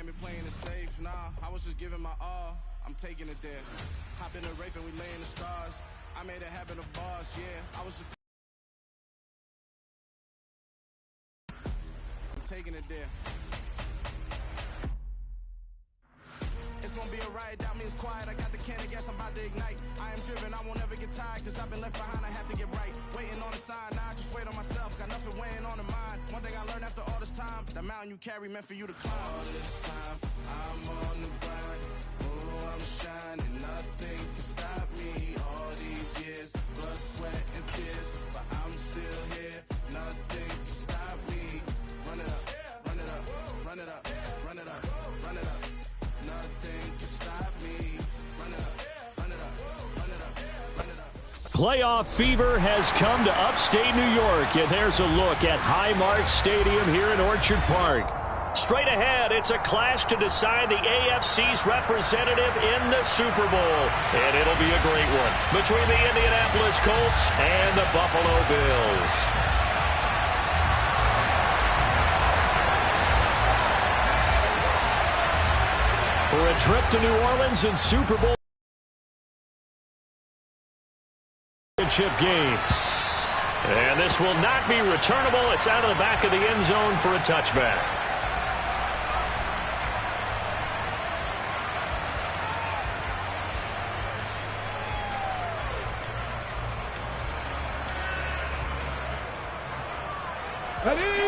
ain't been playing it safe, nah. I was just giving my all. I'm taking it there. Hop in the Wraith and we laying the stars. I made it happen to boss, yeah. I was just I'm taking it there. It's gonna be a riot, that means quiet. I got the can of gas, I'm about to ignite. I am driven, I won't ever get tired, cause I've been left behind, I have to get right. Waiting on a sign, now I just wait on myself. Got nothing weighing on the mind. One thing I learned after all this time, the mountain you carry meant for you to climb. All this time, I'm on the grind. Oh, I'm shining, nothing can stop me. All these years, blood, sweat, and tears, but I'm still here. Nothing can stop me. Run it up, run it up, run it up, run it up, run it up. Nothing can stop me. Run it up, run it up, run it up, run it up. Playoff fever has come to upstate New York, and there's a look at Highmark Stadium here in Orchard Park. Straight ahead, it's a clash to decide the AFC's representative in the Super Bowl, and it'll be a great one between the Indianapolis Colts and the Buffalo Bills. For a trip to New Orleans in Super Bowl championship game. And this will not be returnable. It's out of the back of the end zone for a touchback. Ready?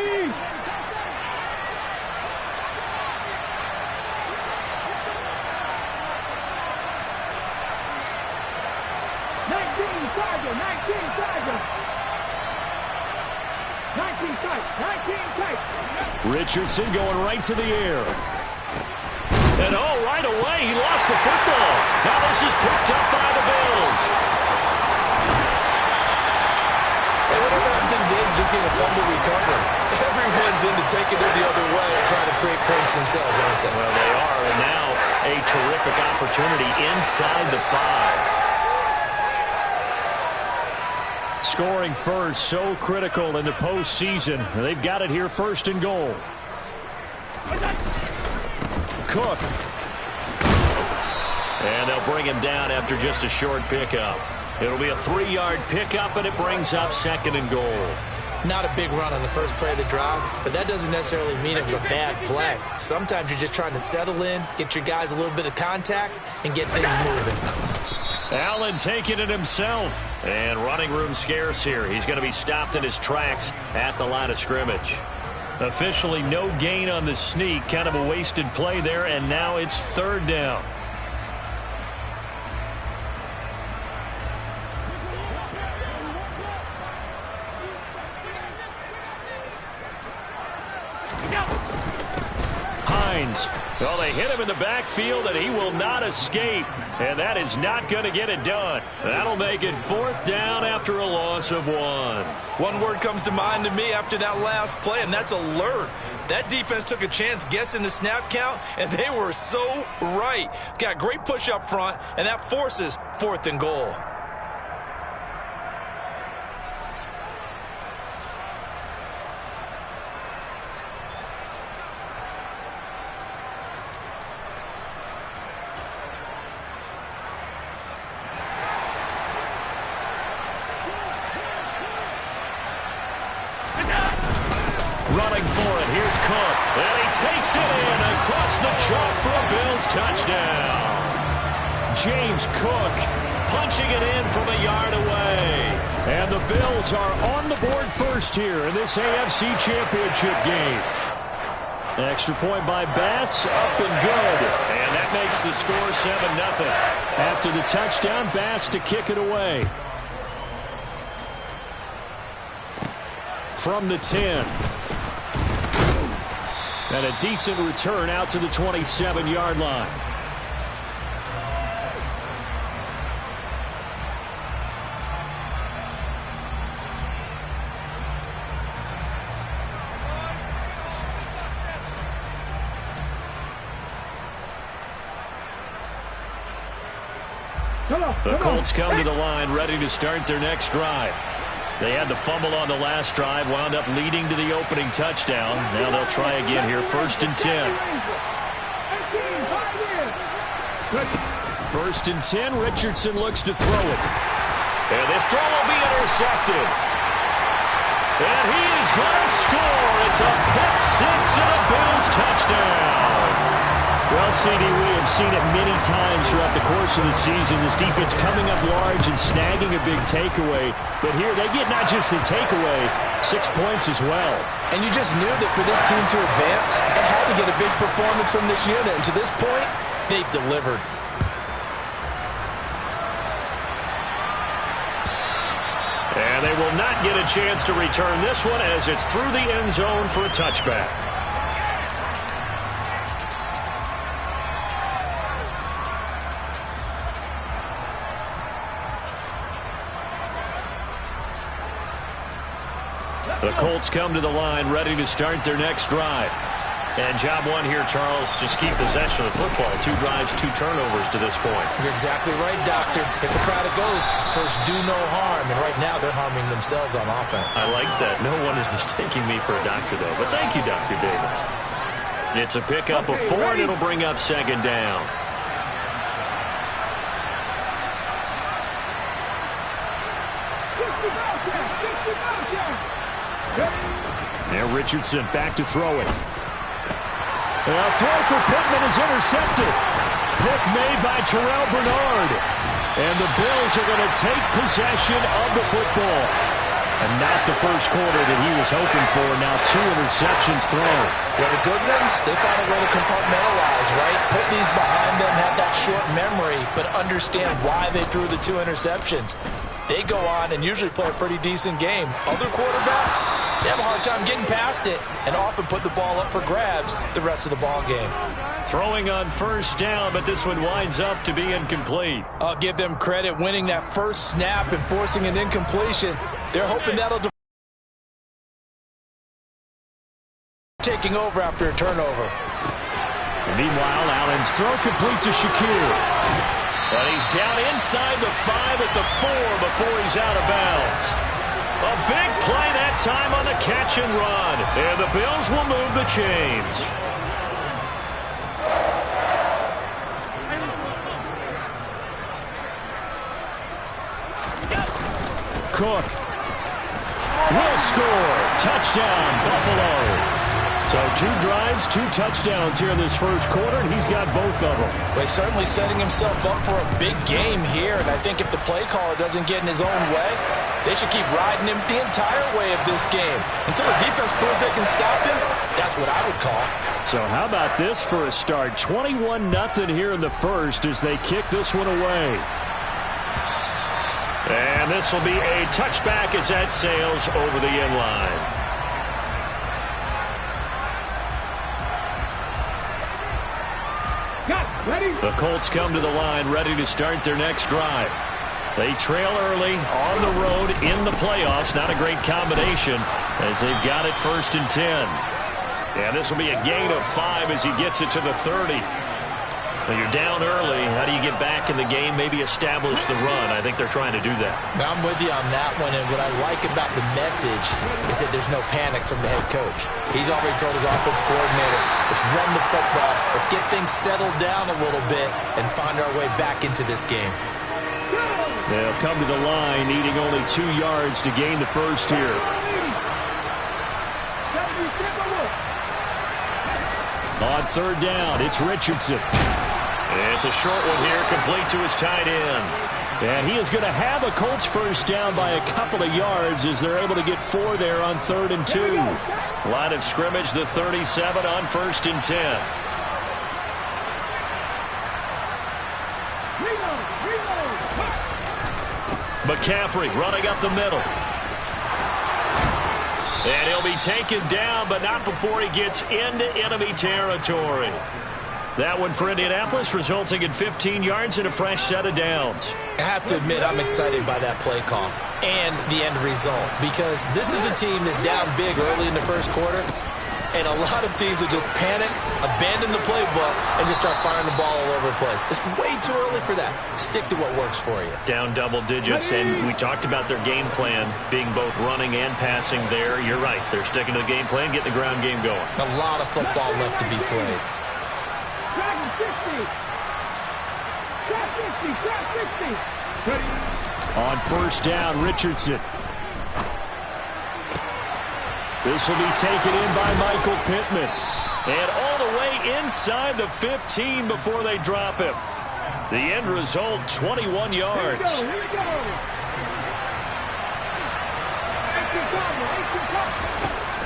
Richardson going right to the air. And right away, he lost the football. Now this is picked up by the Bills. Hey, whatever happened to the days of just getting a fumble recovery? Everyone's into taking it the other way and trying to create points themselves, aren't they? Well, they are, and now a terrific opportunity inside the 5. Scoring first, so critical in the postseason. They've got it here, first and goal. Cook. And they'll bring him down after just a short pickup. It'll be a 3-yard pickup, and it brings up second and goal. Not a big run on the first play of the drive, but that doesn't necessarily mean it was a bad play. Sometimes you're just trying to settle in, get your guys a little bit of contact, and get things moving. Allen taking it himself. And running room scarce here. He's going to be stopped in his tracks at the line of scrimmage. Officially no gain on the sneak. Kind of a wasted play there, and now it's third down. Hines. Well, they hit him in the backfield, and he will not escape. And that is not going to get it done. That'll make it fourth down after a loss of 1. One word comes to mind to me after that last play, and that's alert. That defense took a chance guessing the snap count, and they were so right. Got great push up front, and that forces fourth and goal. Running for it, here's Cook. And he takes it in across the chalk for a Bills touchdown. James Cook punching it in from a yard away. And the Bills are on the board first here in this AFC Championship game. Extra point by Bass, up and good. And that makes the score 7-0. After the touchdown, Bass to kick it away. From the 10. And a decent return out to the 27-yard line. The Colts come to the line ready to start their next drive. They had the fumble on the last drive, wound up leading to the opening touchdown. Now they'll try again here, first and 10. First and 10, Richardson looks to throw it. And this throw will be intercepted. And he is going to score. It's a pick six and a Bills touchdown. Well, CD, we have seen it many times throughout the course of the season. This defense coming up large and snagging a big takeaway. But here they get not just the takeaway, 6 points as well. And you just knew that for this team to advance, it had to get a big performance from this unit. And to this point, they've delivered. And they will not get a chance to return this one as it's through the end zone for a touchback. The Colts come to the line, ready to start their next drive. And job one here, Charles, just keep possession of the football. 2 drives, 2 turnovers to this point. You're exactly right, Doctor. Hippocratic oath, first do no harm. And right now they're harming themselves on offense. I like that. No one is mistaking me for a doctor, though. But thank you, Dr. Davis. It's a pickup of 4, and it'll bring up second down. Now Richardson back to throw it. A throw for Pittman is intercepted. Pick made by Terrell Bernard. And the Bills are going to take possession of the football. And not the first quarter that he was hoping for. Now 2 interceptions thrown. Well, the good ones, they found a way to compartmentalize, right? Put these behind them, have that short memory, but understand why they threw the 2 interceptions. They go on and usually play a pretty decent game. Other quarterbacks, they have a hard time getting past it and often put the ball up for grabs the rest of the ball game. Throwing on first down, but this one winds up to be incomplete. I'll give them credit winning that first snap and forcing an incompletion. They're hoping that'll taking over after a turnover. And meanwhile, Allen's throw complete to Shakir. But he's down inside the 5 at the 4 before he's out of bounds. A big play that time on the catch and run. And the Bills will move the chains. Cook will score. Touchdown, Buffalo. So 2 drives, 2 touchdowns here in this first quarter, and he's got both of them. Well, he's certainly setting himself up for a big game here, and I think if the play caller doesn't get in his own way, they should keep riding him the entire way of this game. Until the defense proves they can stop him, that's what I would call. So how about this for a start? 21-0 here in the first as they kick this one away. And this will be a touchback as that sails over the end line. The Colts come to the line ready to start their next drive. They trail early on the road in the playoffs. Not a great combination as they've got it first and 10. And this will be a gain of 5 as he gets it to the 30. Now you're down early. How do you get back in the game? Maybe establish the run. I think they're trying to do that. Now, I'm with you on that one, and what I like about the message is that there's no panic from the head coach. He's already told his offensive coordinator, let's run the football, let's get things settled down a little bit and find our way back into this game. They'll come to the line, needing only 2 yards to gain the first here. On third down, it's Richardson. It's a short one here, complete to his tight end. And he is going to have a Colts first down by a couple of yards as they're able to get 4 there on 3rd and 2. Line of scrimmage, the 37 on 1st and 10. McCaffrey running up the middle. And he'll be taken down, but not before he gets into enemy territory. That one for Indianapolis, resulting in 15 yards and a fresh set of downs. I have to admit, I'm excited by that play call and the end result, because this is a team that's down big early in the first quarter, and a lot of teams will just panic, abandon the playbook, and just start firing the ball all over the place. It's way too early for that. Stick to what works for you. Down double digits, and we talked about their game plan being both running and passing there. You're right. They're sticking to the game plan, getting the ground game going. A lot of football left to be played. On first down, Richardson. This will be taken in by Michael Pittman. And all the way inside the 15 before they drop him. The end result, 21 yards. Here we go.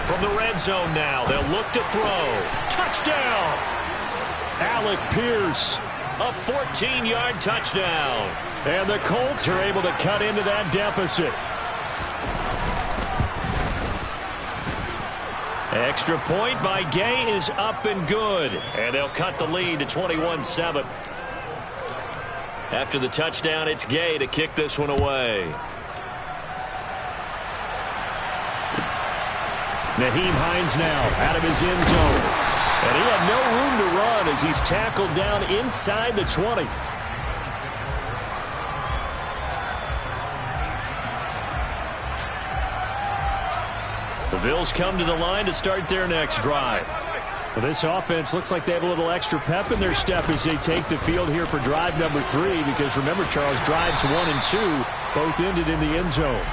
From the red zone now, they'll look to throw. Touchdown! Alec Pierce, a 14-yard touchdown. And the Colts are able to cut into that deficit. Extra point by Gay is up and good. And they'll cut the lead to 21-7. After the touchdown, it's Gay to kick this one away. Nyheim Hines now out of his end zone. And he had no room to run as he's tackled down inside the 20. The Bills come to the line to start their next drive. Well, this offense looks like they have a little extra pep in their step as they take the field here for drive number 3. Because remember, Charles, drives 1 and 2 both ended in the end zone.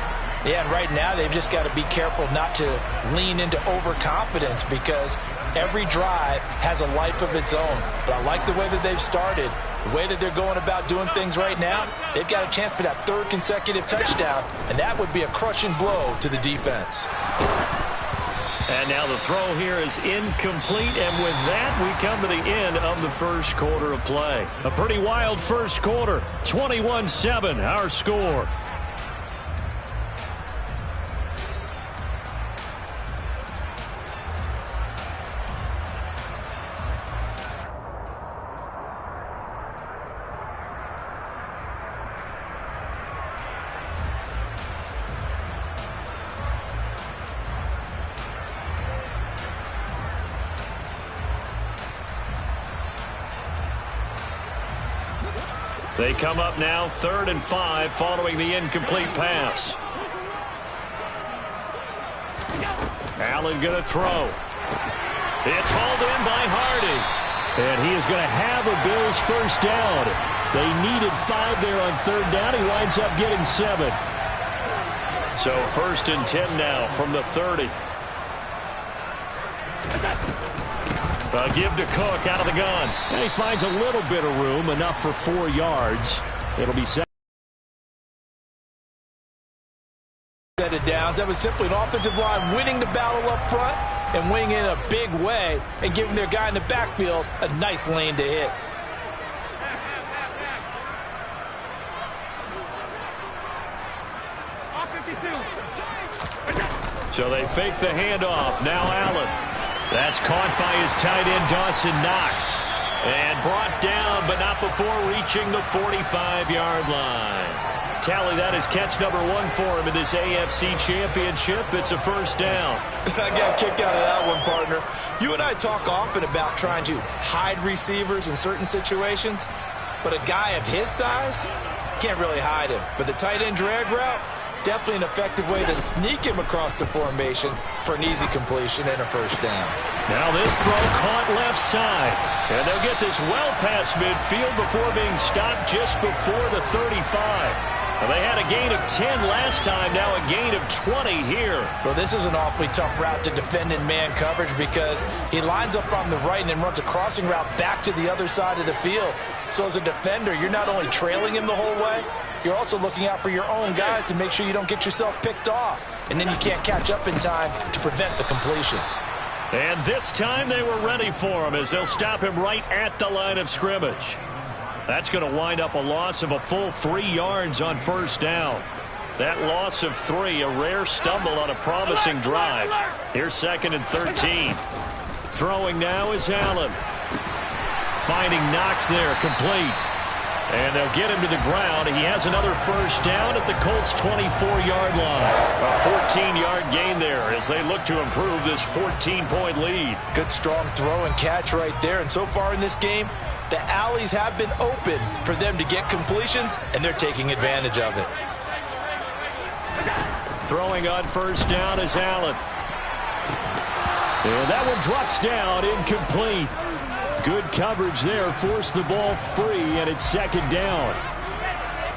Yeah, and right now they've just got to be careful not to lean into overconfidence because every drive has a life of its own. But I like the way that they've started, the way that they're going about doing things right now. They've got a chance for that 3rd consecutive touchdown, and that would be a crushing blow to the defense. And now the throw here is incomplete, and with that, we come to the end of the first quarter of play. A pretty wild first quarter, 21-7, our score. They come up now 3rd and 5 following the incomplete pass. Allen going to throw. It's hauled in by Hardy. And he is going to have a Bills first down. They needed 5 there on 3rd down. He winds up getting 7. So 1st and 10 now from the 30. Give to Cook out of the gun. And he finds a little bit of room, enough for 4 yards. It'll be set. Downs. That was simply an offensive line winning the battle up front and winning in a big way and giving their guy in the backfield a nice lane to hit. So they fake the handoff. Now Allen. That's caught by his tight end, Dawson Knox. And brought down, but not before reaching the 45-yard line. Tally, that is catch number 1 for him in this AFC Championship. It's a first down. I got a kick out of that one, partner. You and I talk often about trying to hide receivers in certain situations, but a guy of his size can't really hide him. But the tight end drag route, definitely an effective way to sneak him across the formation for an easy completion and a first down. Now this throw caught left side. And they'll get this well past midfield before being stopped just before the 35. Well, they had a gain of 10 last time, now a gain of 20 here. Well, this is an awfully tough route to defend in man coverage because he lines up on the right and then runs a crossing route back to the other side of the field. So as a defender, you're not only trailing him the whole way, you're also looking out for your own guys to make sure you don't get yourself picked off. And then you can't catch up in time to prevent the completion. And this time they were ready for him as they'll stop him right at the line of scrimmage. That's going to wind up a loss of a full 3 yards on first down. That loss of 3, a rare stumble on a promising drive. Here's 2nd and 13. Throwing now is Allen. Finding Knox there, complete. And they'll get him to the ground. He has another first down at the Colts' 24-yard line. A 14-yard gain there as they look to improve this 14-point lead. Good strong throw and catch right there. And so far in this game, the alleys have been open for them to get completions, and they're taking advantage of it. Throwing on first down is Allen. And that one drops down, incomplete. Good coverage there. Forced the ball free, and it's second down.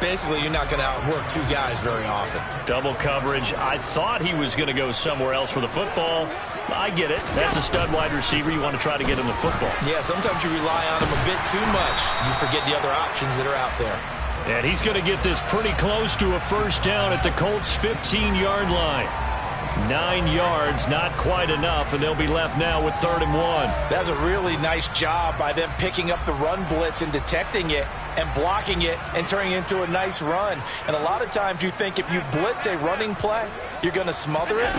Basically, you're not going to outwork two guys very often. Double coverage. I thought he was going to go somewhere else for the football. I get it. That's a stud wide receiver. You want to try to get him the football. Yeah, sometimes you rely on him a bit too much. You forget the other options that are out there. And he's going to get this pretty close to a first down at the Colts' 15-yard line. 9 yards, not quite enough, and they'll be left now with 3rd and 1. That's a really nice job by them picking up the run blitz and detecting it and blocking it and turning it into a nice run. And a lot of times you think if you blitz a running play, you're going to smother it.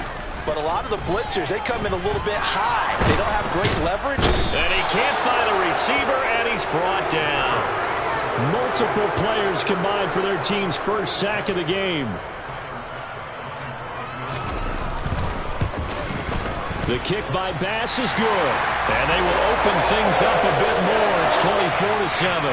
But a lot of the blitzers, they come in a little bit high. They don't have great leverage. And he can't find a receiver, and he's brought down. Multiple players combined for their team's first sack of the game. The kick by Bass is good. And they will open things up a bit more. It's 24-7.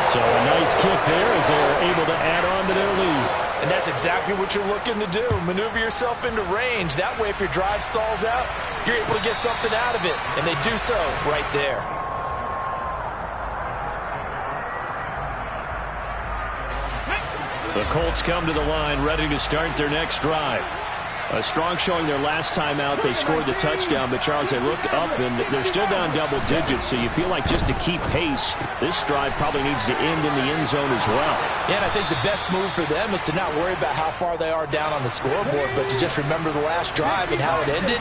So a nice kick there as they're able to add on to their lead. And that's exactly what you're looking to do. Maneuver yourself into range. That way, if your drive stalls out, you're able to get something out of it. And they do so right there. The Colts come to the line ready to start their next drive. A strong showing their last time out. They scored the touchdown, but Charles, they look up and they're still down double digits, so you feel like just to keep pace, this drive probably needs to end in the end zone as well. Yeah, and I think the best move for them is to not worry about how far they are down on the scoreboard, but to just remember the last drive and how it ended.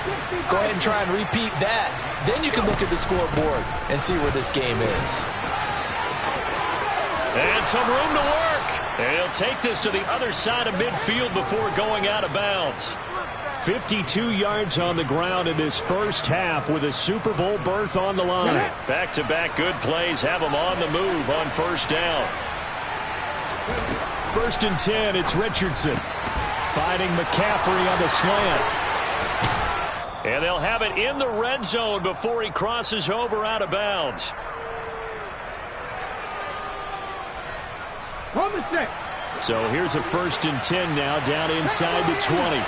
Go ahead and try and repeat that. Then you can look at the scoreboard and see where this game is. And some room to work. And he'll take this to the other side of midfield before going out of bounds. 52 yards on the ground in this first half with a Super Bowl berth on the line. Back-to-back good plays have them on the move on first down. 1st and 10, it's Richardson. Fighting McCaffrey on the slant. And they'll have it in the red zone before he crosses over out of bounds. So here's a 1st and 10 now down inside the 20.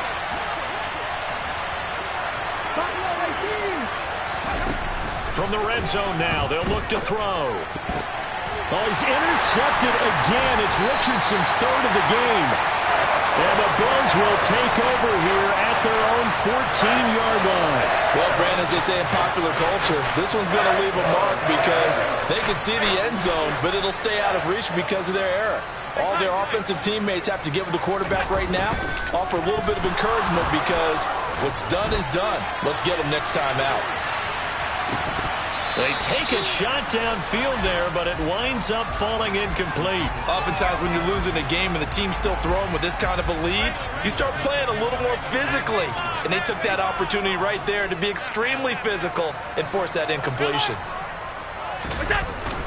From the red zone now, they'll look to throw. Oh, he's intercepted again. It's Richardson's 3rd of the game. And the Bills will take over here at their own 14-yard line. Well, Brandon, as they say in popular culture, this one's going to leave a mark because they can see the end zone, but it'll stay out of reach because of their error. All their offensive teammates have to give the quarterback right now, offer a little bit of encouragement because what's done is done. Let's get them next time out. They take a shot downfield there, but it winds up falling incomplete. Oftentimes when you're losing a game and the team's still throwing with this kind of a lead, you start playing a little more physically. And they took that opportunity right there to be extremely physical and force that incompletion.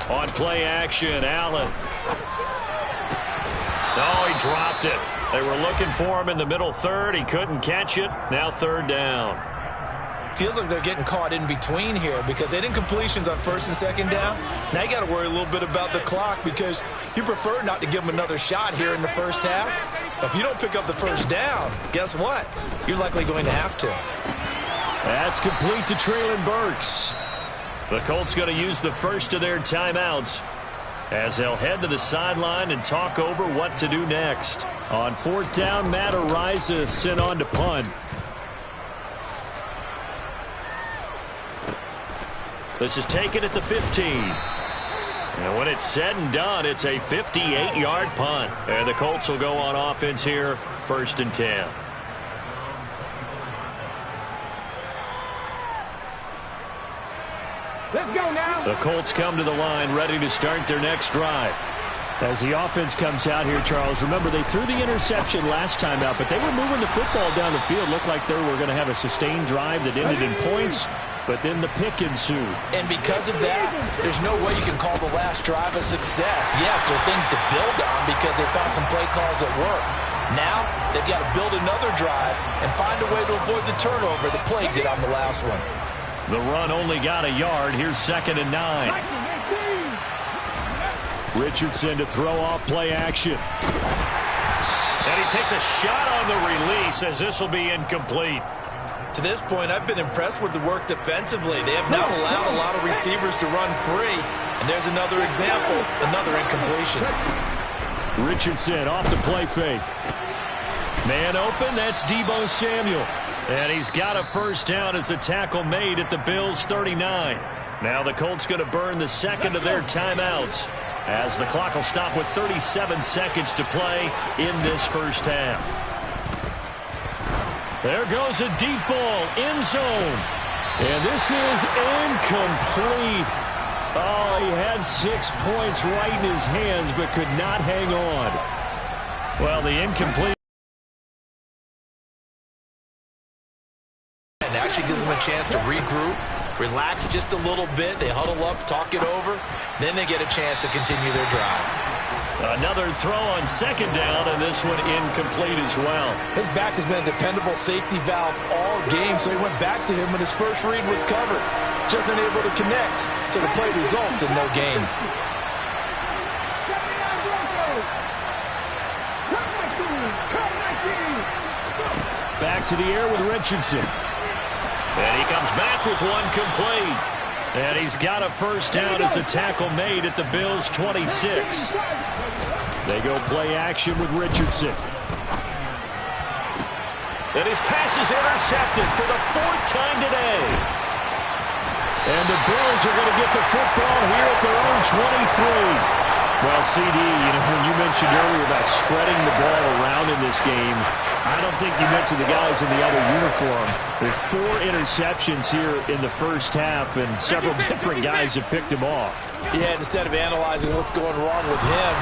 On play action, Allen. Oh, he dropped it. They were looking for him in the middle third. He couldn't catch it. Now 3rd down. Feels like they're getting caught in between here because they did incompletions on 1st and 2nd down. Now you got to worry a little bit about the clock because you prefer not to give them another shot here in the first half. If you don't pick up the 1st down, guess what? You're likely going to have to. That's complete to Treylon Burks. The Colts going to use the first of their timeouts as they'll head to the sideline and talk over what to do next. On 4th down, Matt Ariza sent on to punt. This is taken at the 15. And when it's said and done, it's a 58-yard punt. And the Colts will go on offense here, 1st and 10. Let's go now. The Colts come to the line ready to start their next drive. As the offense comes out here, Charles, remember they threw the interception last time out, but they were moving the football down the field. Looked like they were going to have a sustained drive that ended in points. But then the pick ensued. And because of that, there's no way you can call the last drive a success. Yes, there are things to build on because they found some play calls that work. Now, they've got to build another drive and find a way to avoid the turnover that plagued it on the last one. The run only got a yard. Here's 2nd and 9. Richardson to throw off play action. And he takes a shot on the release as this will be incomplete. To this point, I've been impressed with the work defensively. They have not allowed a lot of receivers to run free. And there's another example, another incompletion. Richardson off the play fake. Man open, that's Deebo Samuel. And he's got a first down as a tackle made at the Bills' 39. Now the Colts going to burn the second of their timeouts as the clock will stop with 37 seconds to play in this first half. There goes a deep ball, end zone. And this is incomplete. Oh, he had 6 points right in his hands but could not hang on. Well, the incomplete. And actually gives them a chance to regroup, relax just a little bit. They huddle up, talk it over. Then they get a chance to continue their drive. Another throw on second down, and this one incomplete as well. His back has been a dependable safety valve all game, so he went back to him when his first read was covered. Just unable to connect, so the play results in no gain. Back to the air with Richardson. And he comes back with one complete. And he's got a first down as a tackle made at the Bills' 26. They go play action with Richardson. And his pass is intercepted for the 4th time today. And the Bills are going to get the football here at their own 23. Well, CD, when you mentioned earlier about spreading the ball around in this game, I don't think you mentioned the guys in the other uniform. With 4 interceptions here in the first half, and several different guys have picked him off. Yeah, instead of analyzing what's going wrong with him,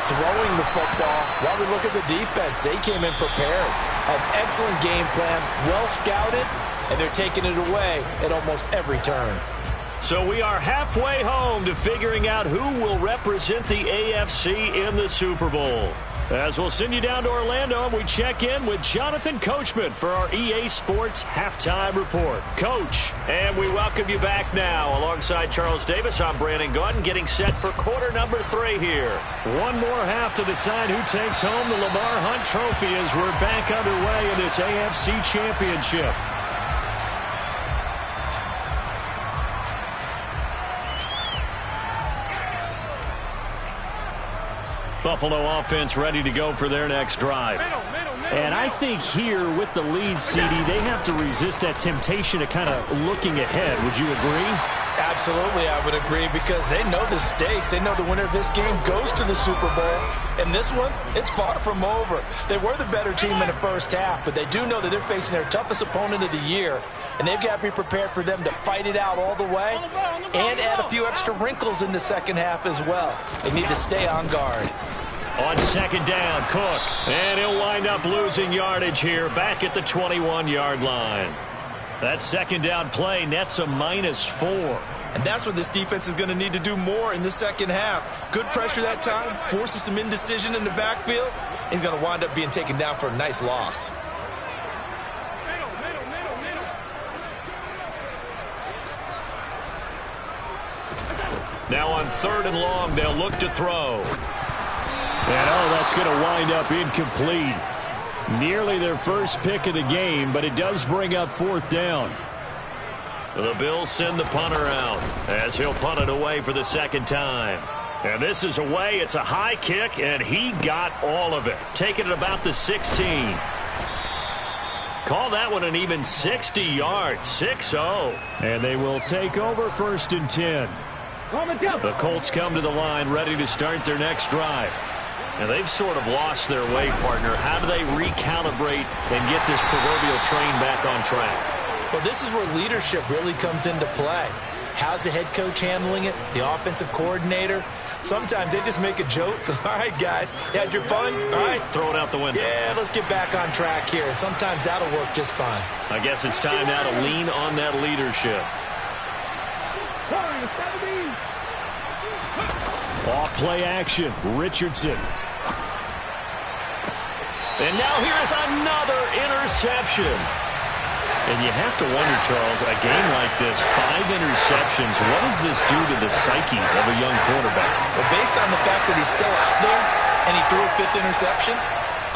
throwing the football, while we look at the defense, they came in prepared. Had excellent game plan, well scouted, and they're taking it away at almost every turn. So we are halfway home to figuring out who will represent the AFC in the Super Bowl. As we'll send you down to Orlando, and we check in with Jonathan Coachman for our EA Sports Halftime Report. Coach, and we welcome you back now. Alongside Charles Davis, I'm Brandon Gaudin, getting set for quarter number 3 here. One more half to decide who takes home the Lamar Hunt Trophy as we're back underway in this AFC Championship. Buffalo offense ready to go for their next drive. And I think here with the lead, CD, they have to resist that temptation to kind of looking ahead. Would you agree? Absolutely, I would agree, because they know the stakes. They know the winner of this game goes to the Super Bowl. And this one, it's far from over. They were the better team in the first half, but they do know that they're facing their toughest opponent of the year. And they've got to be prepared for them to fight it out all the way and add a few extra wrinkles in the second half as well. They need to stay on guard. On second down, Cook. And he'll wind up losing yardage here back at the 21-yard line. That second down play nets a -4. And that's what this defense is going to need to do more in the second half. Good pressure that time, forces some indecision in the backfield. He's going to wind up being taken down for a nice loss. Now on 3rd and long, they'll look to throw. And, that's going to wind up incomplete. Nearly their first pick of the game, but it does bring up 4th down. The Bills send the punter out as he'll punt it away for the second time. And this is away. It's a high kick, and he got all of it. Taking it about the 16. Call that one an even 60 yards, 6-0. And they will take over 1st and 10. The Colts come to the line ready to start their next drive. And they've sort of lost their way, partner. How do they recalibrate and get this proverbial train back on track? Well, this is where leadership really comes into play. How's the head coach handling it? The offensive coordinator? Sometimes they just make a joke. All right, guys, you had your fun? All right. Throw it out the window. Yeah, let's get back on track here. And sometimes that'll work just fine. I guess it's time now to lean on that leadership. Off play action, Richardson. And now here's another interception. And you have to wonder, Charles, a game like this, 5 interceptions, what does this do to the psyche of a young quarterback? Well, based on the fact that he's still out there and he threw a 5th interception,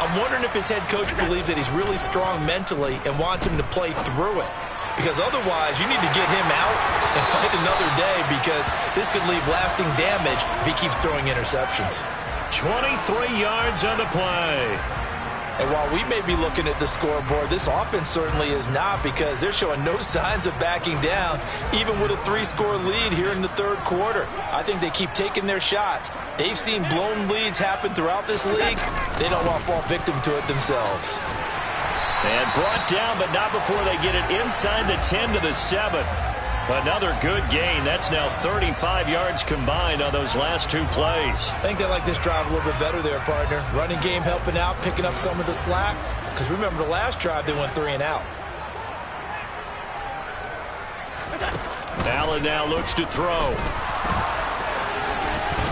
I'm wondering if his head coach believes that he's really strong mentally and wants him to play through it. Because otherwise, you need to get him out and fight another day, because this could leave lasting damage if he keeps throwing interceptions. 23 yards on the play. And while we may be looking at the scoreboard, this offense certainly is not, because they're showing no signs of backing down, even with a 3-score lead here in the third quarter. I think they keep taking their shots. They've seen blown leads happen throughout this league. They don't want to fall victim to it themselves. And brought down, but not before they get it inside the 10 to the 7. Another good gain. That's now 35 yards combined on those last two plays. I think they like this drive a little bit better there, partner. Running game helping out, picking up some of the slack. Because remember, the last drive, they went 3 and out. Allen now looks to throw.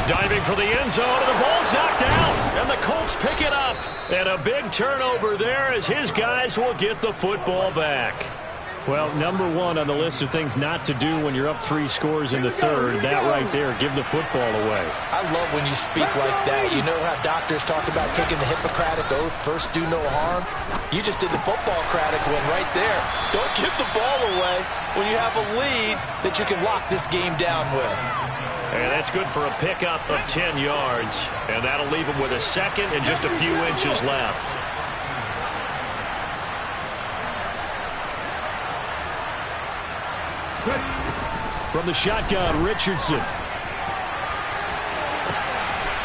Diving for the end zone, and the ball's knocked out. And the Colts pick it up. And a big turnover there as his guys will get the football back. Well, number one on the list of things not to do when you're up 3 scores in the third, that right there, give the football away. I love when you speak like that. You know how doctors talk about taking the Hippocratic oath, first do no harm? You just did the football-cratic one right there. Don't give the ball away when you have a lead that you can lock this game down with. And that's good for a pickup of 10 yards. And that'll leave him with a second and just a few inches left. From the shotgun, Richardson.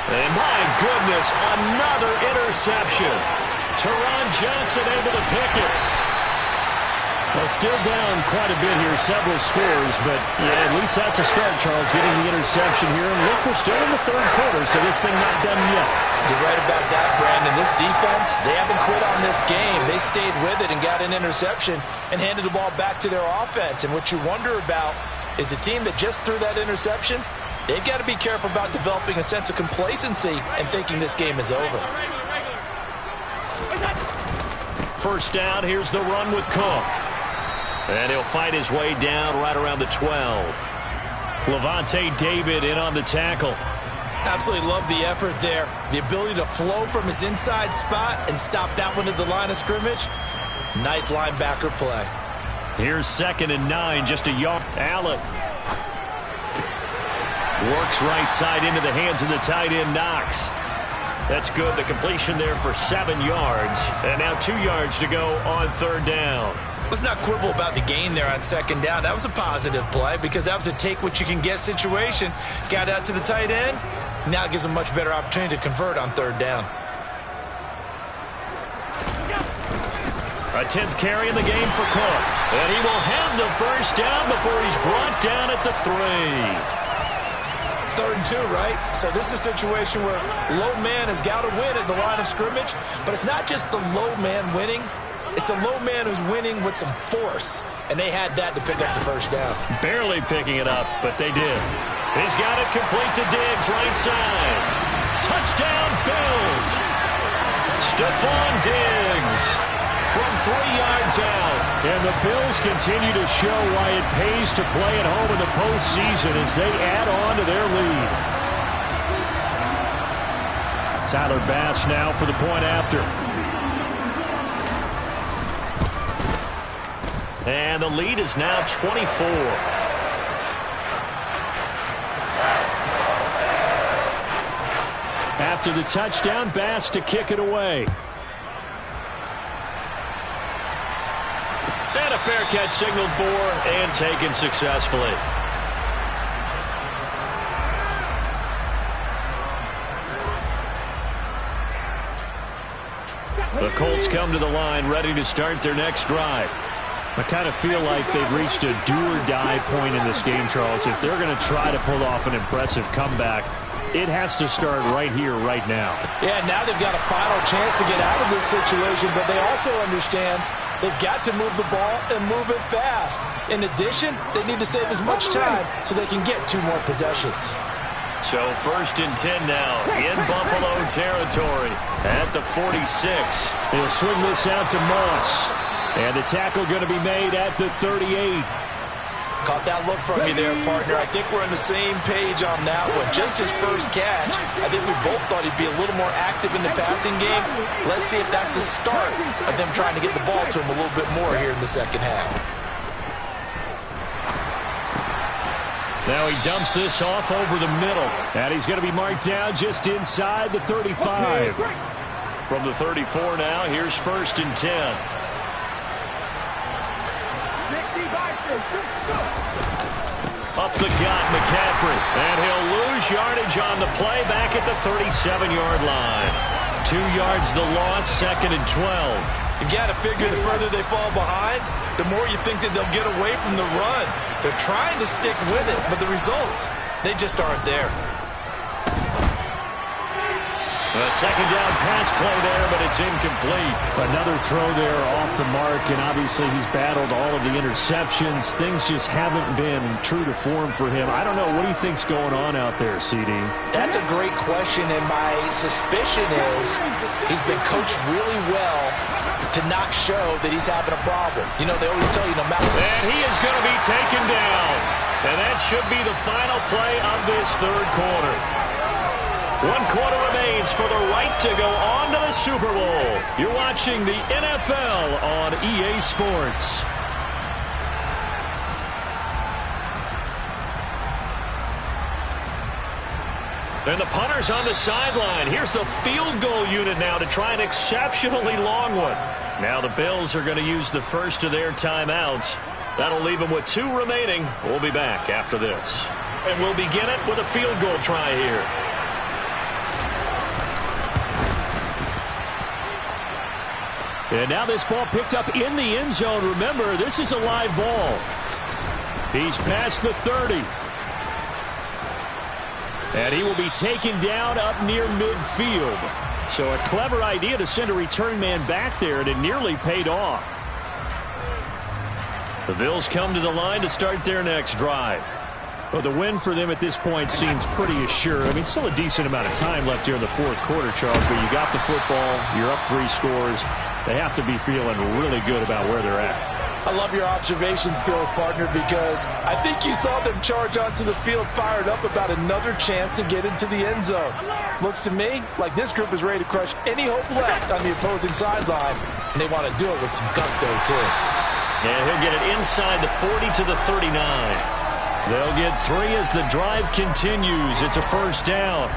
And my goodness, another interception. Teron Johnson able to pick it. Well, still down quite a bit here, several scores, but yeah, at least that's a start, Charles, getting the interception here. And look, we're still in the third quarter, so this thing not done yet. You're right about that, Brandon. This defense, they haven't quit on this game. They stayed with it and got an interception and handed the ball back to their offense. And what you wonder about is the team that just threw that interception, they've got to be careful about developing a sense of complacency and thinking this game is over. First down, here's the run with Cook. And he'll fight his way down right around the 12. Levante David in on the tackle. Absolutely love the effort there. The ability to flow from his inside spot and stop that one at the line of scrimmage. Nice linebacker play. Here's 2nd and 9, just a yard. Allen works right side into the hands of the tight end, Knox. That's good. The completion there for 7 yards. And now 2 yards to go on 3rd down. Let's not quibble about the gain there on 2nd down. That was a positive play because that was a take-what-you-can-get situation. Got out to the tight end. Now it gives a much better opportunity to convert on 3rd down. A 10th carry in the game for Cook. And he will have the first down before he's brought down at the 3. 3rd and 2, right? So this is a situation where low man has got to win at the line of scrimmage. But it's not just the low man winning. It's the low man who's winning with some force. And they had that to pick up the first down. Barely picking it up, but they did. He's got it complete to Diggs, right side. Touchdown, Bills. Stephon Diggs from 3 yards out. And the Bills continue to show why it pays to play at home in the postseason as they add on to their lead. Tyler Bass now for the point after. And the lead is now 24. After the touchdown, Bass to kick it away. And a fair catch signaled for and taken successfully. The Colts come to the line ready to start their next drive. I kind of feel like they've reached a do-or-die point in this game, Charles. If they're going to try to pull off an impressive comeback, it has to start right here, right now. Yeah, now they've got a final chance to get out of this situation, but they also understand they've got to move the ball and move it fast. In addition, they need to save as much time so they can get 2 more possessions. So 1st and 10 now in Buffalo territory at the 46. He'll swing this out to Moss. And the tackle going to be made at the 38. Caught that look from you there, partner. I think we're on the same page on that one. Just his first catch, I think we both thought he'd be a little more active in the passing game. Let's see if that's the start of them trying to get the ball to him a little bit more here in the second half. Now he dumps this off over the middle. And he's going to be marked down just inside the 35. From the 34 now, here's 1st and 10. Up the gut, McCaffrey. And he'll lose yardage on the play back at the 37-yard line. 2 yards the loss, 2nd and 12. You've got to figure the further they fall behind, the more you think that they'll get away from the run. They're trying to stick with it, but the results, they just aren't there. A second down pass play there, but it's incomplete. Another throw there off the mark, and obviously he's battled all of the interceptions. Things just haven't been true to form for him. I don't know. What do you think's going on out there, CD? That's a great question, and my suspicion is he's been coached really well to not show that he's having a problem. You know, they always tell you no matter. And he is going to be taken down. And that should be the final play of this third quarter. 1 quarter remains for the right to go on to the Super Bowl. You're watching the NFL on EA Sports. And the punter's on the sideline. Here's the field goal unit now to try an exceptionally long one. Now the Bills are going to use the first of their timeouts. That'll leave them with 2 remaining. We'll be back after this. And we'll begin it with a field goal try here. And now this ball picked up in the end zone. Remember, this is a live ball. He's past the 30. And he will be taken down up near midfield. So a clever idea to send a return man back there, and it nearly paid off. The Bills come to the line to start their next drive. Well, the win for them at this point seems pretty assured. I mean, still a decent amount of time left here in the fourth quarter, Charles, but you got the football, you're up 3 scores. They have to be feeling really good about where they're at. I love your observation skills, partner, because I think you saw them charge onto the field fired up about another chance to get into the end zone. Looks to me like this group is ready to crush any hope left on the opposing sideline, and they want to do it with some gusto, too. And he'll get it inside the 40 to the 39. They'll get 3 as the drive continues. It's a first down.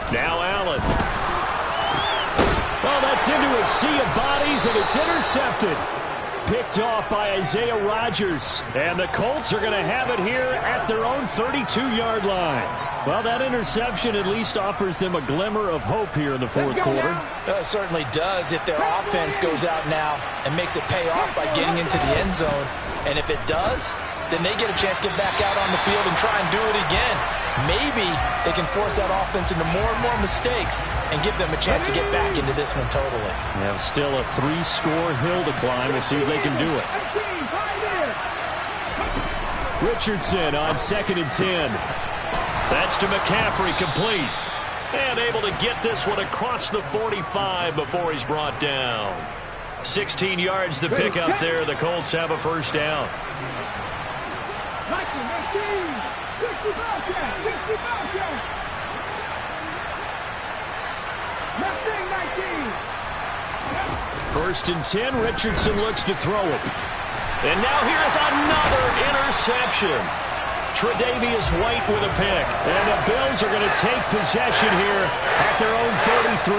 Now Allen. Well, that's into a sea of bodies, and it's intercepted. Picked off by Isaiah Rodgers. And the Colts are going to have it here at their own 32-yard line. Well, that interception at least offers them a glimmer of hope here in the fourth quarter. It certainly does if their offense goes out now and makes it pay off by getting into the end zone. And if it does, then they get a chance to get back out on the field and try and do it again. Maybe they can force that offense into more and more mistakes and give them a chance to get back into this one totally. They have still a 3-score hill to climb. We'll see if they can do it. Richardson on 2nd and 10. That's to McCaffrey, complete. And able to get this one across the 45 before he's brought down. 16 yards to pick up there. The Colts have a first down. First and 10, Richardson looks to throw it. And now here's another interception. Tre'Davious White with a pick. And the Bills are going to take possession here at their own 33.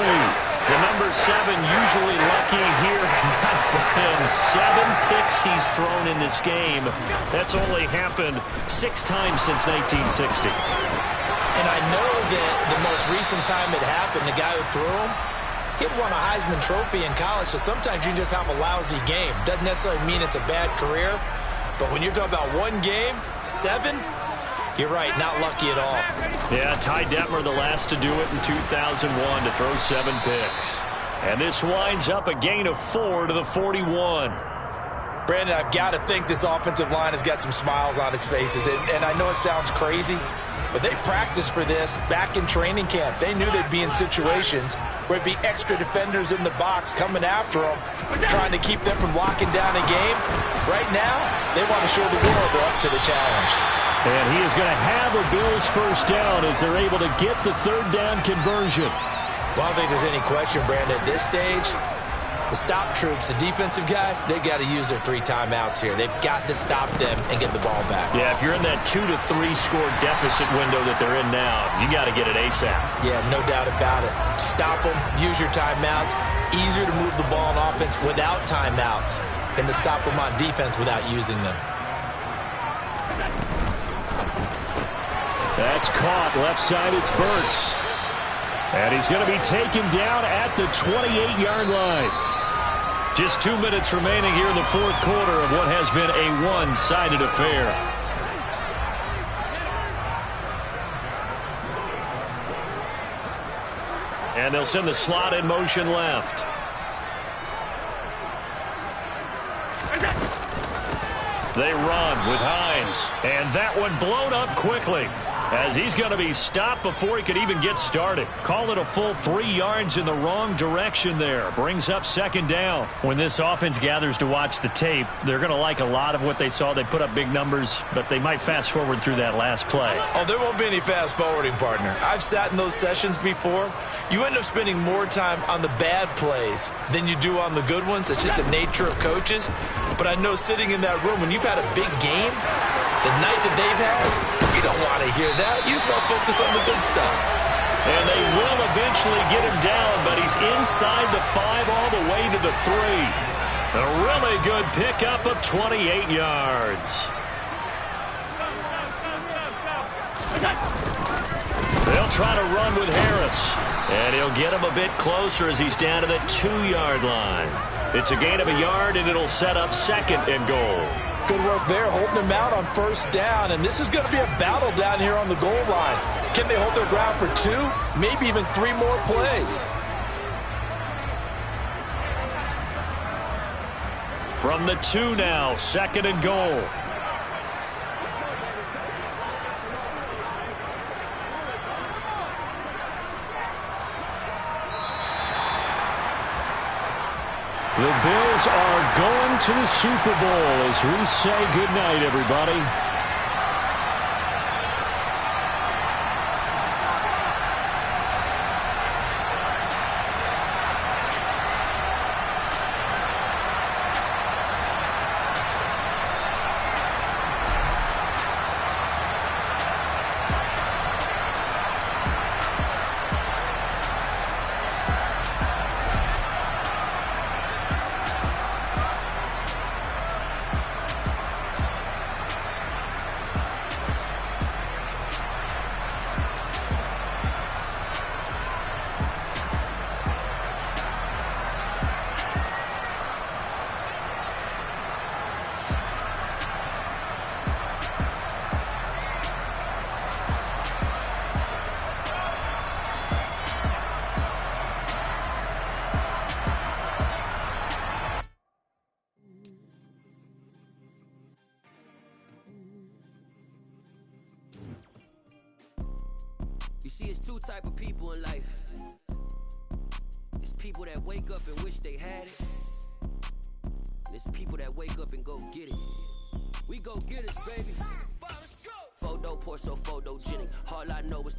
The number 7 usually lucky here. Not for him. 7 picks he's thrown in this game. That's only happened 6 times since 1960. And I know that the most recent time it happened, the guy who threw him, he'd won a Heisman Trophy in college, so sometimes you just have a lousy game. Doesn't necessarily mean it's a bad career, but when you're talking about 1 game, 7, you're right, not lucky at all. Yeah, Ty Detmer the last to do it in 2001 to throw 7 picks. And this winds up a gain of 4 to the 41. Brandon, I've got to think this offensive line has got some smiles on its faces. And I know it sounds crazy, but But they practiced for this back in training camp. They knew they'd be in situations where it'd be extra defenders in the box coming after them, trying to keep them from locking down a game. Right now, they want to show the world they're up to the challenge. And he is going to have a Bills first down as they're able to get the third down conversion. Well, I don't think there's any question, Brandon, at this stage, the stop troops, the defensive guys, they got to use their 3 timeouts here. They've got to stop them and get the ball back. Yeah, if you're in that 2 to 3 score deficit window that they're in now, you got to get it ASAP. Yeah, no doubt about it. Stop them, use your timeouts. Easier to move the ball on offense without timeouts than to stop them on defense without using them. That's caught. Left side, it's Burks. And he's going to be taken down at the 28-yard line. Just 2 minutes remaining here in the fourth quarter of what has been a one-sided affair. And they'll send the slot in motion left. They run with Hines. And that one blown up quickly, as he's going to be stopped before he could even get started. Call it a full 3 yards in the wrong direction there. Brings up second down. When this offense gathers to watch the tape, they're going to like a lot of what they saw. They put up big numbers, but they might fast forward through that last play. Oh, there won't be any fast forwarding, partner. I've sat in those sessions before. You end up spending more time on the bad plays than you do on the good ones. It's just the nature of coaches. But I know sitting in that room, when you've had a big game, the night that they've had, you don't want to hear that. You just want to focus on the good stuff. And they will eventually get him down, but he's inside the 5 all the way to the 3. A really good pickup of 28 yards. They'll try to run with Harris. And he'll get him a bit closer as he's down to the 2-yard line. It's a gain of a yard, and it'll set up second and goal. Good work there, holding them out on first down. And this is going to be a battle down here on the goal line. Can they hold their ground for 2, maybe even 3 more plays? From the 2 now, second and goal. The Bills are going to the Super Bowl as we say goodnight, everybody. You see, it's 2 type of people in life. It's people that wake up and wish they had it. And it's people that wake up and go get it. We go get it, baby. Photo, pour so photogenic. All I know is the